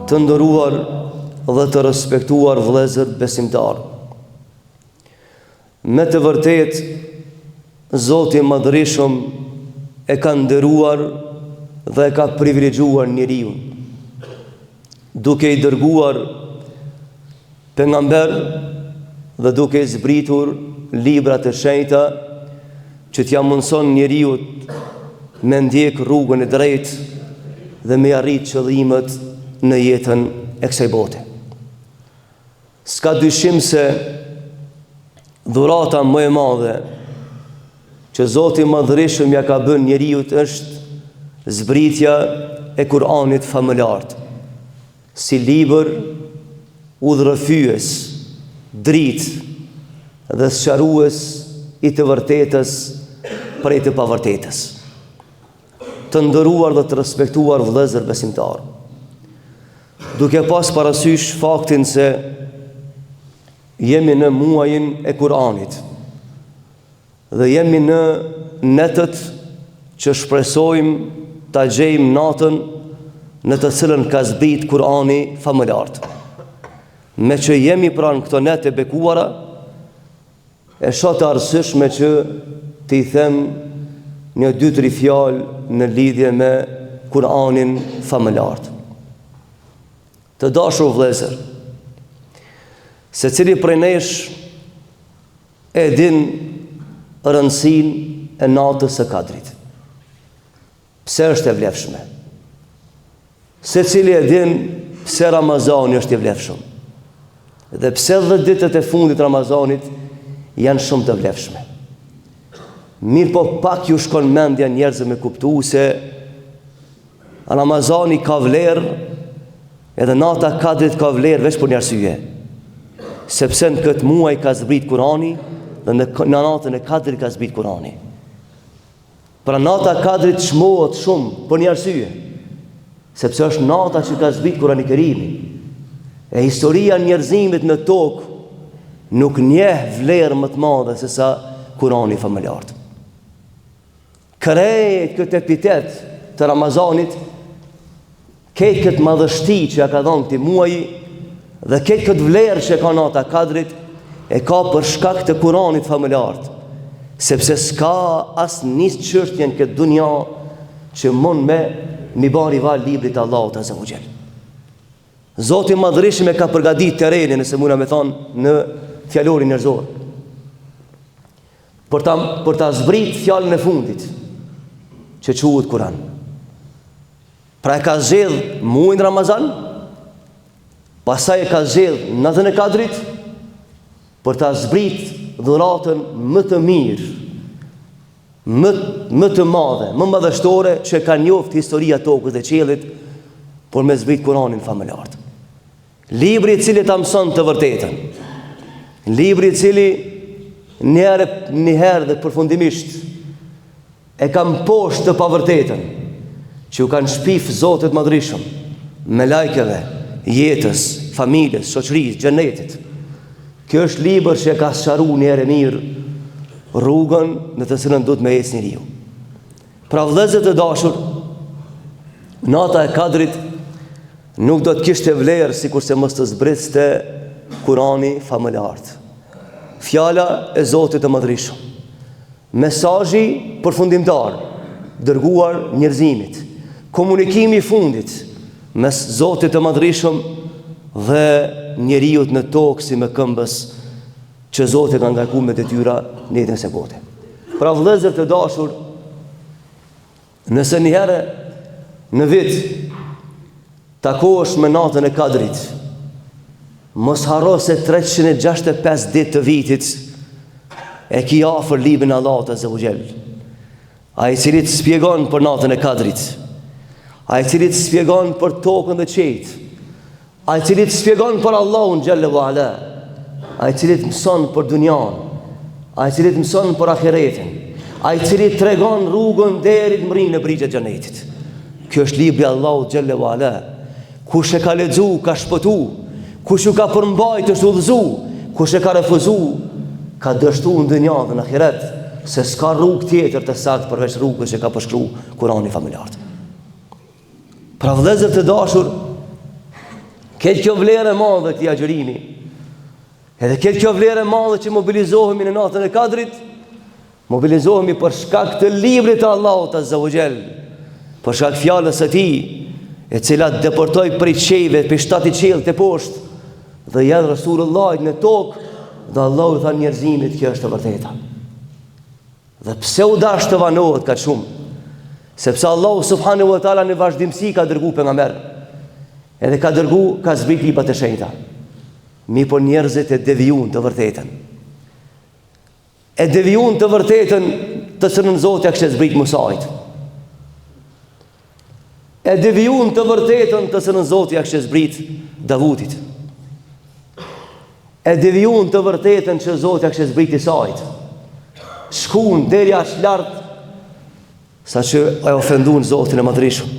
Të nderuar dhe të respektuar vëllezër besimtar, me të vërtet Zoti i Madhërisëm e ka nderuar dhe e ka privilegjuar njeriu, duke i dërguar pejgamber dhe duke i zbritur libra të shenjta që t'ja mundson njeriu me ndjek rrugën e drejtë dhe me arrit qëllimet në jetën e kësaj bote. S'ka dyshim se dhurata më e madhe që Zoti i Madhërisëm ja ka bën njeriu është zbritja e Kur'anit famëlart, si libër udhërrëfyes, dritë dhe sqarues i të vërtetës prej të pavërtetës. Të nderuar dhe të respektuar vëllezër besimtar, duke pas parasysh faktin se jemi në muajin e Kur'anit dhe jemi në netët që shpresojmë ta gjejmë natën në të cilën ka zbrit Kur'ani famëlart. Me që jemi pranë këto net e bekuara, e shoh të arsyeshme që t'i them një 2-3 fjalë në lidhje me Kur'anin famëlart. Të dashur vëllezër, secili prej nesh e din rëndësinë e natës së Kadrit. Pse është e vlefshme? Secili e din pse Ramazani është i vlefshëm. Dhe pse 10 ditët e fundit Ramazanit janë shumë të vlefshme. Mirë po pak ju shkon mendja njerëzve me kuptu se Ramazani ka vlerë, edhe nata Kadrit ka vlerë veç për një arsye. Sepse në këtë muaj ka zbrit Kurani dhe në natën e Kadrit ka zbrit Kurani. Pra nata Kadrit çmohet shumë për një arsye, sepse është nata që ka zbrit Kurani Kerimi. E historia e njerëzimit në tokë nuk njeh vlerë më të madhe se sa Kurani famëlart. Krejt këtë epitet të Ramazanit, këtë këtë madhështi që ja ka dhënë këtij muaji dhe këtë këtë vlerë që ka nata Kadrit, e ka për shkak të Kuranit famëlart, sepse s'ka as nis çështje në këtë dunja që mund me mi bën rival librit të Allahut azza wa jall. Zoti i Madhërisëm e ka përgatitur terrenin, nëse mund me thonë në fjalorin njerëzor, për ta zbrit fjalën e fundit që quhet Kur'an. Pra e ka zgjedh muajin Ramazan, pastaj e ka zgjedh natën e Kadrit për ta zbrit dhuratën më të mirë, më të madhe, më madhështore që ka njoftë historia tokës dhe qiellit, por me zbrit Kur'anin famëlart. Libri i cili ta mëson të vërtetën. Libri i cili një herë dhe përfundimisht e ka mposhtë të pavërtetën, që u kanë shpif Zotit Madhërisëm, me lajkeve, jetës, familjes, shoqërisë, xhenetit. Kjo është libër që e ka sqaruar një herë mirë rrugën në të cilën duhet me ecë njeriu. Pra vëllezër të dashur, nata e Kadrit nuk do të kishte vlerë sikurse mos të zbritste Kurani famëlart. Fjala e Zotit të Madhërisëm, mesazhi përfundimtar dërguar njerëzimit, komunikimi i fundit mes Zotit të Madhërisëm dhe njeriu në tokë si me këmbës që Zoti ka ngarkuar me detyra në jetën e bote. Pra vëllezër të dashur, nëse një herë në vit takohesh me natën e Kadrit, mos harro se 365 ditë të vitit e ki afër librin e Allahut azza wa jall. Ai i cili të shpjegon për natën e Kadrit, ai i cili të shpjegon për tokën dhe qejt, ai i cili të shpjegon për Allahun xhalla wa ala, ai i cili të mëson për dunjan, ai i cili të mëson për ahiretin, ai i cili tregon rrugën deri të mrinë në brigjet e xhenetit. Kjo është libri i Allahut xhalla wa ala. Kush e ka lexu, ka shpëtu. Kush u ka përmbajtur, është udhëzu. Kush e ka refuzu, ka dështuar në dunjë dhe në ahiret, se s'ka rrugë tjetër të saktë përveç rrugës që ka përshkruar Kurani famëlart. Pra vëllezër të dashur, Këtë kjo vlerë e madhe këtij agjërimi, edhe këtë kjo vlerë e madhe që mobilizohemi në natën e Kadrit, mobilizohemi për shkak të librit të Allahut Azza wa Jall, për shkak fjalës së Tij, e cila deportoi prej qejve, prej 7 qiellit të poshtë, dhe ja Rasulullah në tokë, dhe Allahu tha njerëzimit, kjo është e vërteta. Dhe pse u dash të vanohet kaq shumë? Sepse Allahu subhanahu wa taala në vazhdimsi ka dërguar pejgamber, edhe ka zbrit libra të shenjta. Mi por njerëzit e devijun të vërtetën. E devijun të vërtetën të cilën Zoti ja kishte zbrit Musait. E devijun të vërtetën të cilën Zoti ja kishte zbrit Davudit. E devijun të vërtetën që Zoti ja kishte zbrit Isait. Shkuan deri aq lart sa që e ofenduan Zotin e Madhreshëm.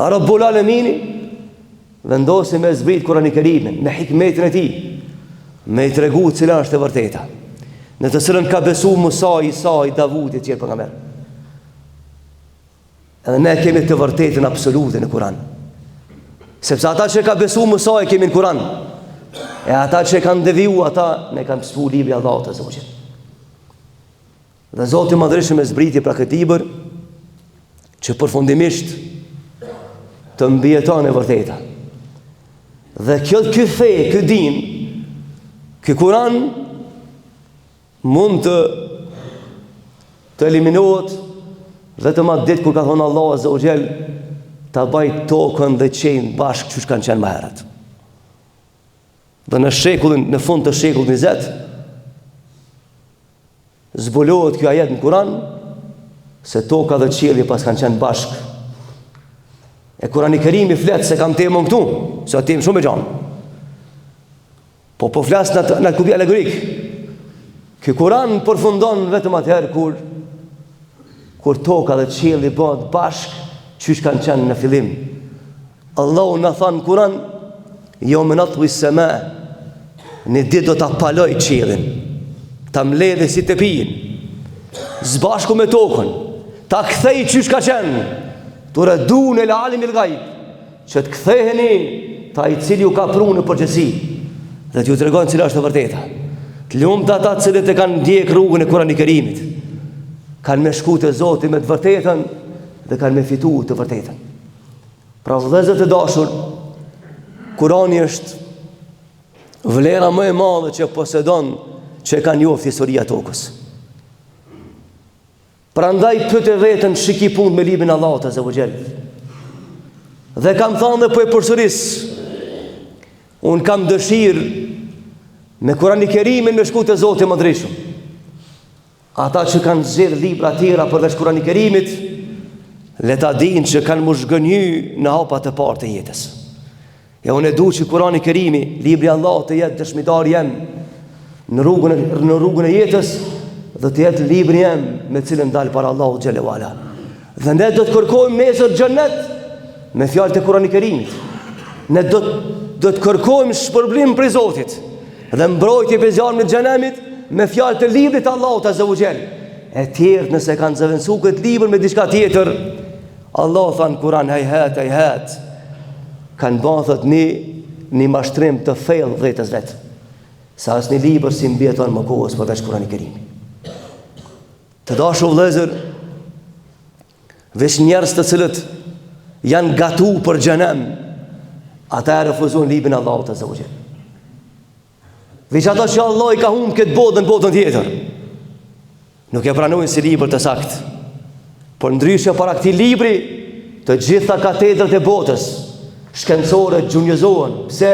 Rabbul Alamini vendosi me zbrit Kur'anin e Kerimin, me hikmetin e tij, me i tregu cila është e vërteta, në të cilën ka besu Musa, Isa, Davudi etj. Pejgamber. Edhe ne kemi të vërtetën absolute në Kur'an. Sepse ata që ka besu Musa e kemi në Kur'an, e ata që kanë deviju, ata ne kanë pësu libri Allahut Azza wa Jall. Dhe Zoti i Madhreshëm e zbriti pra këtë libër që përfundimisht të mbijeton e vërteta. Dhe ky fe, ky din, ky Kur'an mund të eliminohet vetëm atë ditë kur ka thonë Allahu Azza wa Jall ta baj tokën dhe qejnë bashkë çu kanë qenë më herët. Dhe në fund të shekullit 20 zbulohet kjo ajet në Kur'an se toka dhe qielli pas kanë qenë bashkë. E Kur'ani i Kerimi flet se kam temën këtu, se atë temë shumë e gjanë. Po flas në kubi alegorik. Ky Kur'an përfundon vetëm atëherë kur toka dhe qielli bëhet bashkë, çish kanë qenë në fillim. Allahu na tha në Kur'an, "Yawma natwi as-samaa", në ditë do ta paloj qiellin, ta mbledhë si tepijin, zbashku me tokën, ta kthej çish ka qenë. Turadun el alim il ghaib, që të ktheheni ta i cili ju ka prunë në përgjithësi dhe t'ju tregon cila është e vërteta. Të lumtë ata të cilët e kanë ndjek rrugën e Kur'anit të Kerimit, kanë me shku te Zoti me të vërtetën dhe kanë me fitu të vërtetën. Pra vëllezër të dashur, Kur'ani është vlera më e madhe që posedon, që ka njoftë historia tokës. Prandaj pyete veten shiki punë me librin Allahut Azza wa Jall. Dhe kam thënë dhe po e përsëris, unë kam dëshirë me Kur'anin e Kerimin me shku te Zoti i Madhreshëm. Ata që kanë zgjedhur libra të tjera përveç Kur'anit e Kerimit, le ta dinë që kanë mushgënjy në hapat e parë të jetës. Ja unë e du që Kur'ani i Kerimi, libri Allahut të jetë dëshmitar jem në rrugën e jetës, dhe të jetë libri jem me cilën dalë para Allahut xhelalu ala. Dhe ne do të kërkojmë nesër xhennet me fjalët e Kur'anit të Kerimit. Ne do të kërkojmë shpërblim prej Zotit dhe mbrojtje prej zjarrit të xhenemit me fjalët e librit të Allahut Azza wa Jall. E tjerë nëse kanë zëvendësuar këtë libër me diçka tjetër, Allah tha në Kur'an hayhat, kanë bëthët një mashtrim të thellë vetës vetë. Sa asnjë libër si mbijeton më kohës përveç Kur'anit të Kerimit. Të dashur vëllezër, veç njerëz të cilët janë gatu për xhenem, ata e refuzojnë librin Allahut Azza wa Jall. Veç ata që Allah i ka humbë këtë botë dhe në botën tjetër, nuk e pranojnë si libër të saktë. Por ndryshe para këtij libri, të gjitha katedrat e botës shkencore gjunjëzohen. Pse?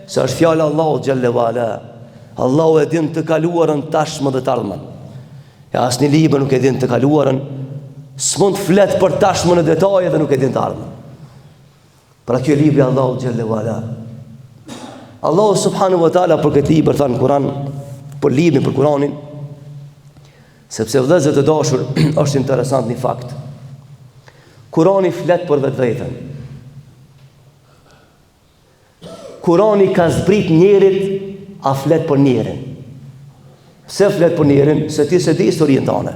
Se është fjala Allahut xhallahu ala. Allahu e din të kaluarën, tashmë dhe të ardhmen. Ja asnjë libër nuk e din të kaluarën, s'mund të flet për tashmën në detaje dhe nuk e din të ardhmen. Pra kjo libri Allahut xhallahu ala. Allahu subhanahu wa taala për këtë libër tha në Kur'an, për librin, për Kur'anin, sepse vëllezër të dashur, është interesant një fakt. Kur'ani flet për vetveten. Kur'ani ka zbrit njerit, a flet për njerin. Se flet për njerin, se ti se di historinë tane.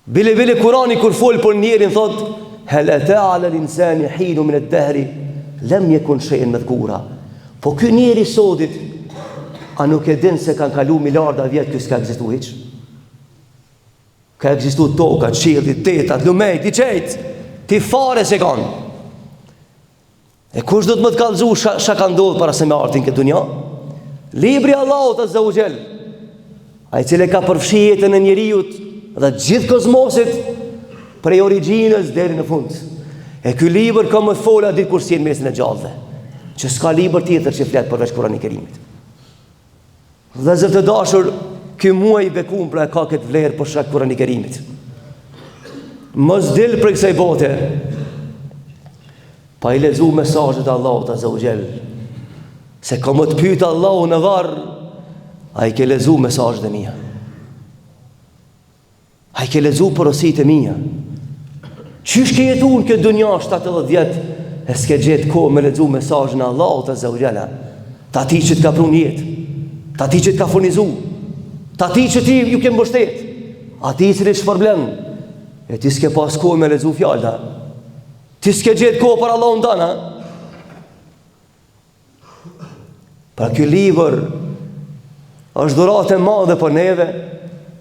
Bile Kur'ani kur fol për njerin thot, hel ata ala l'insani hinu min ad-dahri lam yakun shay'an madhkura. Po ky njeri sotit, a nuk e din se kanë kalu miliarda vjet ky s'ka ekzistu hiç? Ka ekzistu toka, qielli, detat, lumejt, i qejt, ti fare se kanë. E kush do të më të kallëzu çka ka ndodhur para se me ardhin këtë dunja? Libri Allahut Azza wa Jall, ai i cili ka përfshi jetën e njerëzit dhe gjithë kozmosit prej origjinës deri në fund. E ky libër ka më fola ditë kur si në mesin e gjallëve, që s'ka libër tjetër që flet përveç Kur'anit Kerimit. Dhe zë të dashur, ky muaj i bekuar pra ka këtë vlerë për shkak Kur'anit Kerimit. Mos dil për kësaj bote pa i lezu mesazhet e Allahut Azza wa Jall. Se ka më të pyet Allahu në varr, a i ke lezu mesazhet e mia? A i ke lezu porositë e mia? Qysh ke jetuar në këtë dunja 70 vjet e s'ke gjetë kohë me lezu mesazhin e Allahut Azza wa Jall? Ta ti që të ka prun jetë, ta ti që të ka furnizu, ta ti që ti ju ke mbështet, a ti që është problem, e ti s'ke pas kohë me lezu fjallë, ti s'ke gjetë kohë për Allahun dana. Pra ky libër është dhuratë e madhe për neve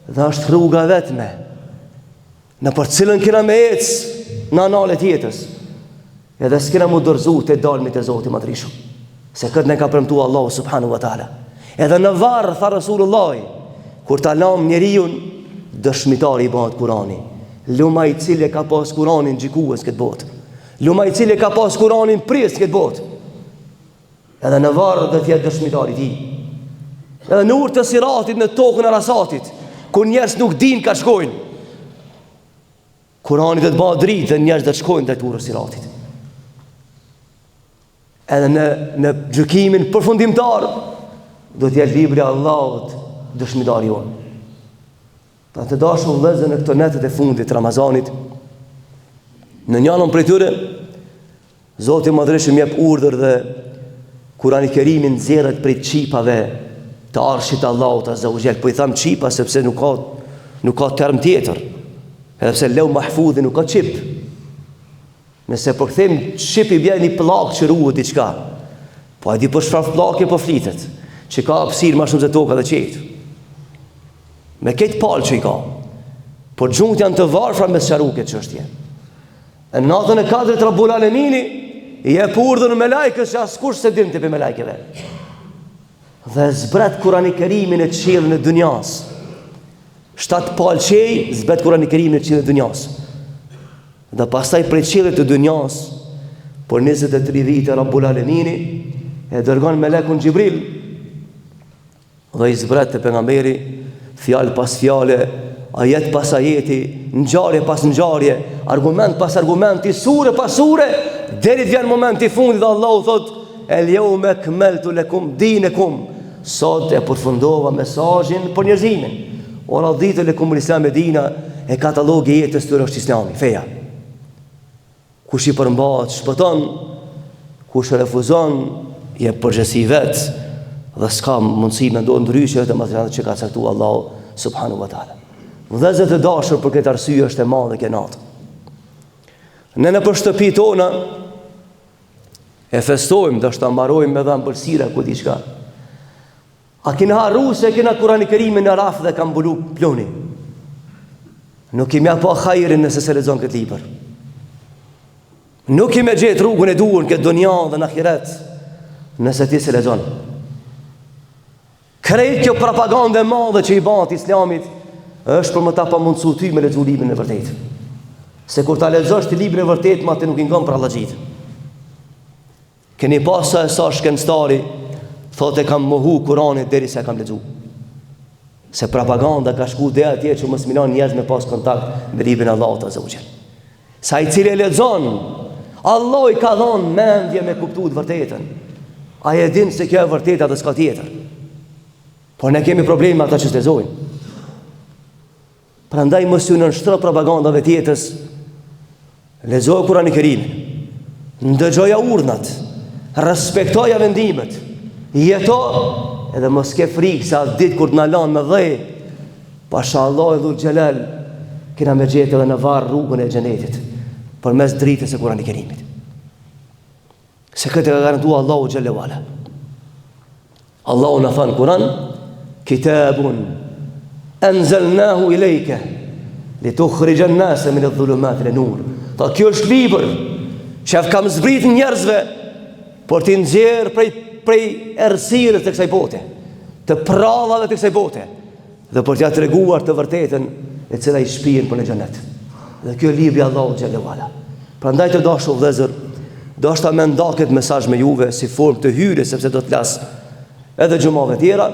dhe është rruga vetme në për cilën kena me ecë në analet jetës, edhe s'kena mu dërzu të dalmit e Zotit Madhrishëm, se këtë ne ka premtu Allahu subhanahu wa ta'ala. Edhe në varë, tha Rasulullah, kur ta lam njeriun, dëshmitari i bëhet Kurani. Luma i cili ka pas Kuranin gjikues këtë botë, luma i cili ka pas Kuranin pres këtë botë, edhe në varë dhe tjetë dëshmitari ti. Edhe në urë të siratit, në tokën e rasatit, kur njerës nuk din ka shkojnë, Kurani dhe të bëhet dritë dhe njerës dhe të shkojnë dhe të urë siratit. Edhe në gjykimin përfundimtar, do t'jetë libri Allahut dëshmitari jonë. Ta të dashur vëllezër, në këto netët e fundit të Ramazanit, në njënën prej tyre, Zoti Madhreshëm jep urdhër dhe Kurani Kerimin nxjerrët prej çipave të arshit të Allahut Azza wa Jall. Po i tham çipa sepse nuk ka term tjetër. Edhe pse Leu Mahfudhi nuk ka çip. Nëse po them çip i bën një pllak që ruhet diçka. Po ai di po çfarë pllake po flitet, që ka hapësirë më shumë se toka dhe qetë. Me këtë palë që i ka. Por gjunjët janë të varfra me sqaruar çështje. Në natën e 4 Rabbul Alemini i jep urdhën me lajkës që askush se dinte për me lajkeve. Dhe zbret Kurani Kerimin e qiellin e dunjas. 7 palë qej, zbret Kurani Kerimin e qiellin e dunjas. Dhe pastaj prej qiellit të dunjas, por 23 vite Rabbul Alemini e dërgon melekun Xhibril dhe i zbret të pejgamberi fjalë pas fjale, ajet pas ajeti, ngjarje pas ngjarje, argument pas argumenti, sure pas sure, deri vjen momenti i fundit dhe Allahu thot: "El yawma akmaltu lakum dinakum." Sot e përfundova mesazhin për njerëzimin. O raditu lakum al-islam dina, e katalogi i jetës tyre është Islami, feja. Kush i përmbahet shpëton, kush refuzon je përgjësi vetë dhe s'ka mundësi me ndonë ndryshe të materialet që ka caktuar Allahu subhanahu wa ta'ala. Vëllezër të dashur, për këtë arsye është e madhe kjo natë. Ne në për shtëpi tona e festojmë dhe shta mbarojmë me dhe mbëlsira ku diçka. A kina harru se kina Kurani Kerimin në raf dhe kam mbulu ploni? Nuk kemi apo hajrin nëse se lexon këtë libër. Nuk kemi gjetë rrugën e duhur këtë dunja dhe në ahiret nëse ti se lexon. Krejt kjo propagandë e madhe që i bëhet Islamit është për më ta pamundsu ty me lexu librin e vërtet. Se kur ta lexosh ti librin e vërtet, ma ti nuk i ngon për Allaxhit. Keni pasë sa shkencëtari thotë kam mohu Kur'anin derisa kam lexu. Se propaganda ka shku dhe atje që mos minon njerëz me pas kontakt me librin e Allahut Azza wa Jall. Sa i cili lexon, Allah i ka dhënë mendje me kuptuar të vërtetën. Ai e din se kjo e vërteta dhe s'ka tjetër. Por ne kemi probleme me ata që lexojnë. Prandaj mos ju nënshtro propagandave të jetës. Lexoj Kur'anin e Kerim. Ndëgjoja urdhnat, respektoja vendimet. Jeto edhe mos ke frikë se atë ditë kur të na lanë me dhej, pasha Allah e dhul Gjelal, kena me gjetë edhe në varë rrugën e xhenetit. përmes dritës së Kur'anit Kerimit. Se këtë ka garantuar Allahu xhalla wala. Allahu na thon Kur'an, kitabun anzalnahu ilayka litukhrija an-nasa min adh-dhulumati ila nur. Ta kjo është libër që kam zbrit njerëzve por t'i nxjerr prej errësirës të kësaj bote, të prallave të kësaj bote, dhe për t'ia treguar të vërtetën e cila i shpihen për në xhenet. Dhe kjo libri i Allahut xhalla wala. Prandaj të dashur vëllezër, do shta me nda këtë mesazh me juve si formë të hyrjes, sepse do të flas edhe xhumave tjera.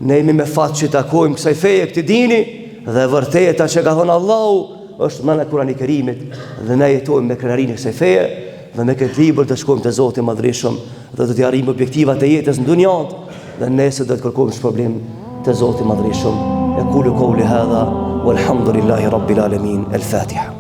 Ne jemi me fat që takojmë kësaj feje, këtij dini, dhe vërteta që ka thënë Allahu është në Kur'anin e Kerimit, dhe ne jetojmë me krenarinë e kësaj feje, dhe me këtë libër të shkojmë te Zoti i Madhërisëm dhe do të arrijmë objektivat e jetës në dunjat, dhe nesër do të kërkojmë shpërblim te Zoti i Madhërisëm. Aqulu qawli hadha walhamdulillahi rabbil alamin. El-Fatiha.